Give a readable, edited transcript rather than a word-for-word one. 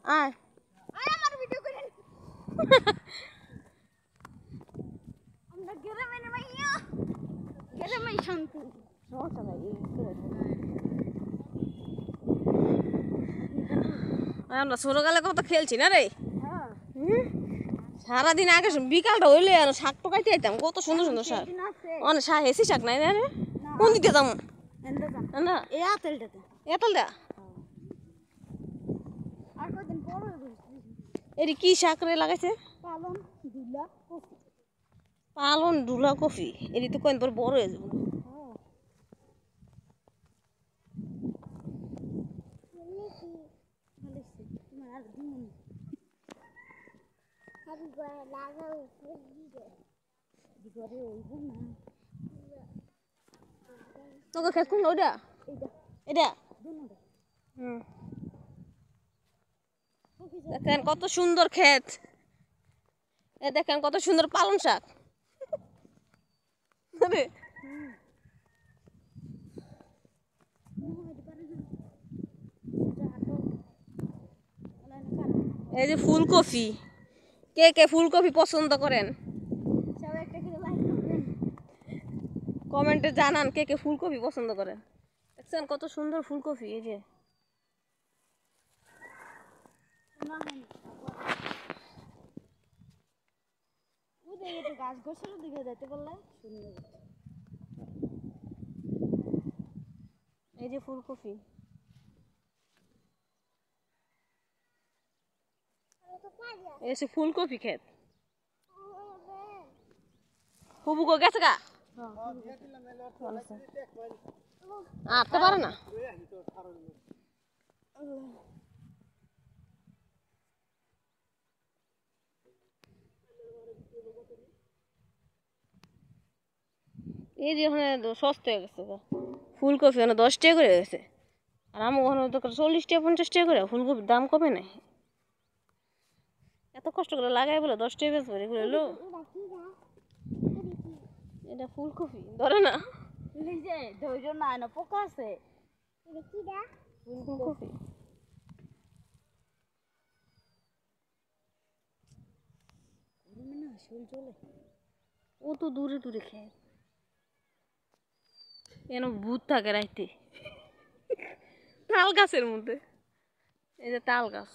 আয় আমার ভিডিও করেন আমরা গ্রামের মাইয়া গ্রামে শান্তি সমস্যা নাই আমরা ছোটকালে কত খেলছি না রে সারাদিন আগে বিকালটা হইলে শাক টোকাইতে যেতাম কত সুন্দর সুন্দর শাক অনেক শাক হেসি শাক নাই না রে কোন দিকে যাবো না এই আতেলটাতে এতলটা আর কদিন বড় হয়ে এটি কি শাক রে লাগাইছে পালন দুলা কফি পালন ডুলা কফি এটি তো কয়েন পর বড় হয়ে যাবো তোকে খেত কোন ওইটা এটা দেখেন কত সুন্দর ক্ষেত দেখেন কত সুন্দর পালং শাক এই যে ফুলকপি কে কে ফুলকপি পছন্দ করেন কমেন্টে জানান কে কে ফুলকপি পছন্দ করেন দেখছেন কত সুন্দর ফুলকপি এই যে গাছ গোছের দিকে যেতে বললে সুন্দর এই যে ফুলকপি এসে ফুলকপি ক্ষেত হুবু গো গেছে গা আটতে পারে না এই যে ওখানে সস্তা হয়ে গেছে ফুলকপি ওখানে 10 টাকা করে গেছে আর আমার ওখানে তো 40 টাকা 50 টাকা করে ফুলকপির দাম কমে নাই এত কষ্ট করে লাগাই বলে 10 টাকা বেচবো এগুলো হলো এটা ফুলকপি ধরে না নিজে ধৈর্য না না পোকা আছে ফুলকপি ও তো দূরে দূরে খেয়ে কেন ভূত থাকে রাইতে তাল গাছের মধ্যে এই যে তাল গাছ